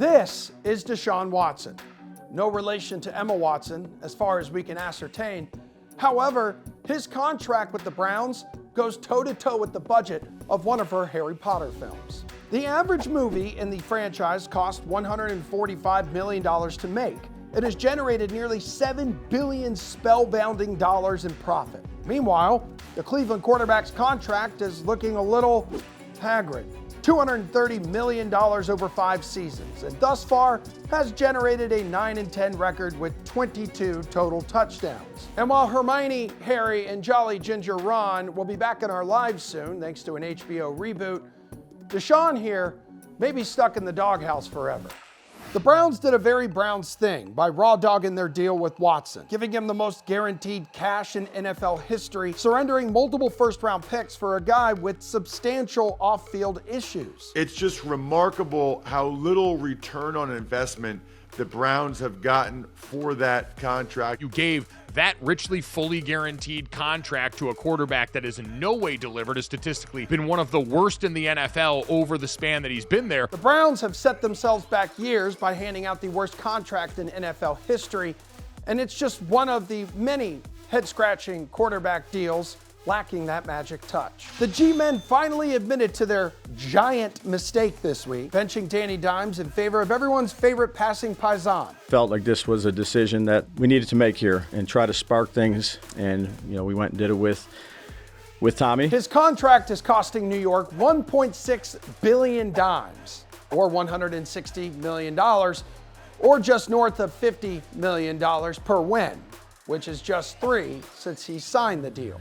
This is Deshaun Watson. No relation to Emma Watson, as far as we can ascertain. However, his contract with the Browns goes toe-to-toe with the budget of one of her Harry Potter films. The average movie in the franchise cost $145 million to make. It has generated nearly $7 billion spellbounding dollars in profit. Meanwhile, the Cleveland quarterback's contract is looking a little haggard. $230 million over 5 seasons, and thus far has generated a 9-10 record with 22 total touchdowns. And while Hermione, Harry, and Jolly Ginger Ron will be back in our lives soon thanks to an HBO reboot, Deshaun here may be stuck in the doghouse forever. The Browns did a very Browns thing by raw dogging their deal with Watson, giving him the most guaranteed cash in NFL history, surrendering multiple first-round picks for a guy with substantial off-field issues. It's just remarkable how little return on investment the Browns have gotten for that contract. You gave that richly fully guaranteed contract to a quarterback that has in no way delivered, has statistically been one of the worst in the NFL over the span that he's been there. The Browns have set themselves back years by handing out the worst contract in NFL history, and it's just one of the many head-scratching quarterback deals lacking that magic touch. The G-men finally admitted to their giant mistake this week, benching Danny Dimes in favor of everyone's favorite passing paisan. Felt like this was a decision that we needed to make here and try to spark things, and we went and did it with Tommy. His contract is costing New York $1.6 billion, or $160 million, or just north of $50 million per win, which is just 3 since he signed the deal.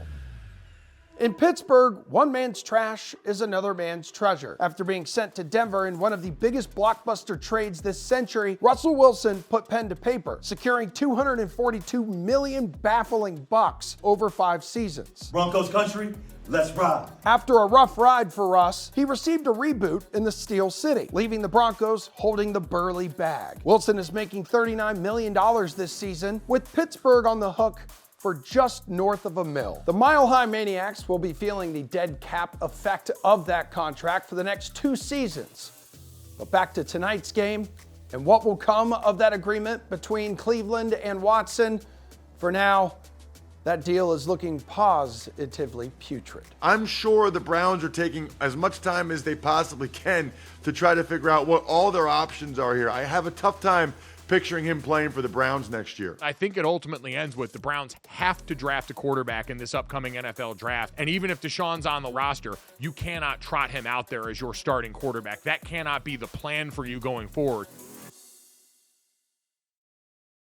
In Pittsburgh, one man's trash is another man's treasure. After being sent to Denver in one of the biggest blockbuster trades this century, Russell Wilson put pen to paper, securing $242 million baffling bucks over 5 seasons. Broncos country, let's ride. After a rough ride for Russ, he received a reboot in the Steel City, leaving the Broncos holding the burly bag. Wilson is making $39 million this season, with Pittsburgh on the hook for just north of $1 million. The Mile High Maniacs will be feeling the dead cap effect of that contract for the next 2 seasons. But back to tonight's game and what will come of that agreement between Cleveland and Watson. For now, that deal is looking positively putrid. I'm sure the Browns are taking as much time as they possibly can to try to figure out what all their options are here. I have a tough time picturing him playing for the Browns next year. I think it ultimately ends with the Browns have to draft a quarterback in this upcoming NFL draft. And even if Deshaun's on the roster, you cannot trot him out there as your starting quarterback. That cannot be the plan for you going forward.